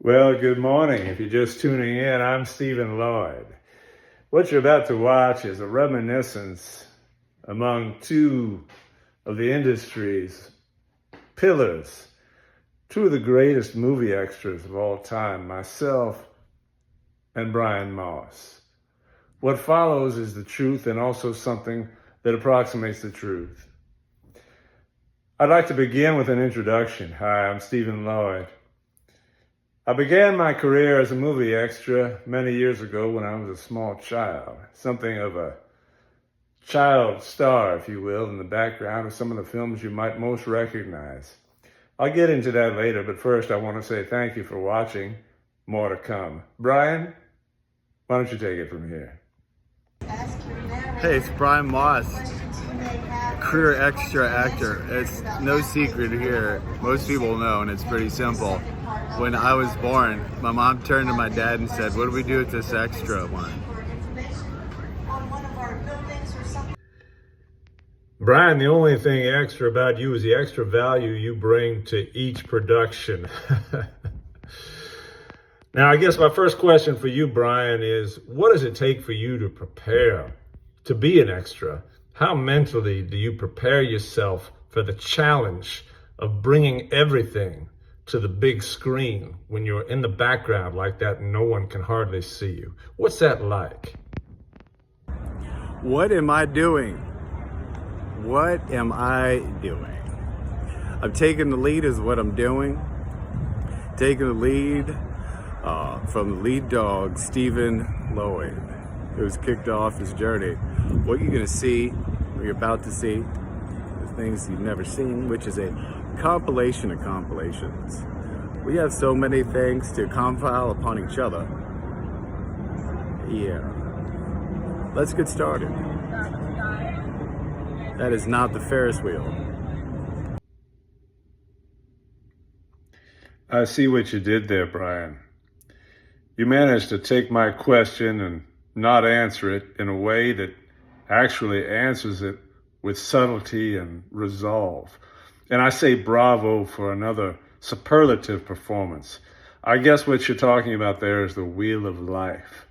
Well, good morning. If you're just tuning in, I'm Stephen Lloyd. What you're about to watch is a reminiscence among two of the industry's pillars, two of the greatest movie extras of all time, myself and Brian Moss. What follows is the truth and also something that approximates the truth. I'd like to begin with an introduction. Hi, I'm Stephen Lloyd. I began my career as a movie extra many years ago when I was a small child, something of a child star, if you will, in the background of some of the films you might most recognize. I'll get into that later, but first I want to say thank you for watching. More to come. Brian, why don't you take it from here? Hey, it's Brian Moss, career extra actor. It's no secret here. Most people know, and it's pretty simple. When I was born, my mom turned to my dad and said, "What do we do with this extra one?" Brian, the only thing extra about you is the extra value you bring to each production. Now, I guess my first question for you, Brian, is what does it take for you to prepare to be an extra? How mentally do you prepare yourself for the challenge of bringing everything to the big screen when you're in the background like that and no one can hardly see you? What's that like? What am I doing? What am I doing? I'm taking the lead is what I'm doing. Taking the lead from the lead dog, Stephen Lloyd, who's kicked off his journey. What you're gonna see, what you're about to see, the things you've never seen, which is a compilation of compilations. We have so many things to compile upon each other. Yeah. Let's get started. That is not the Ferris wheel. I see what you did there, Brian. You managed to take my question and not answer it in a way that actually answers it with subtlety and resolve. And I say bravo for another superlative performance. I guess what you're talking about there is the wheel of life.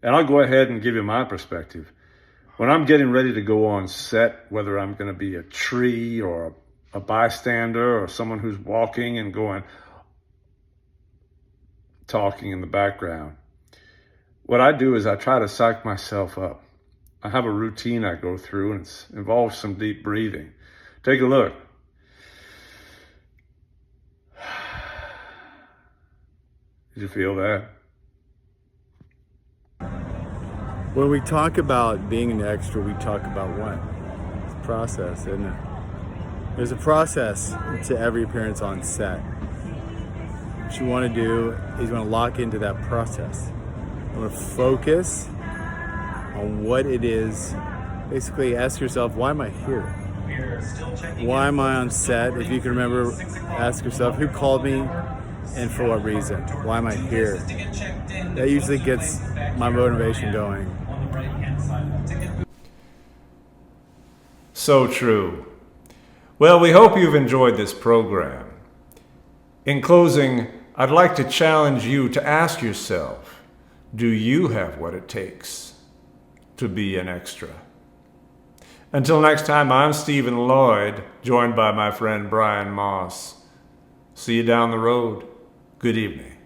And I'll go ahead and give you my perspective. When I'm getting ready to go on set, whether I'm going to be a tree or a bystander or someone who's walking and talking in the background, what I do is I try to psych myself up. I have a routine I go through, and it involves some deep breathing. Take a look. Did you feel that? When we talk about being an extra, we talk about what? It's a process, isn't it? There's a process to every appearance on set. What you want to do is you want to lock into that process. You want to focus on what it is. Basically, ask yourself, why am I here? Why am I on set? If you can remember, ask yourself, who called me and for what reason? Why am I here? That usually gets my motivation going. So true. Well, we hope you've enjoyed this program. In closing, I'd like to challenge you to ask yourself, do you have what it takes to be an extra? Until next time, I'm Stephen Lloyd, joined by my friend Brian Moss. See you down the road. Good evening.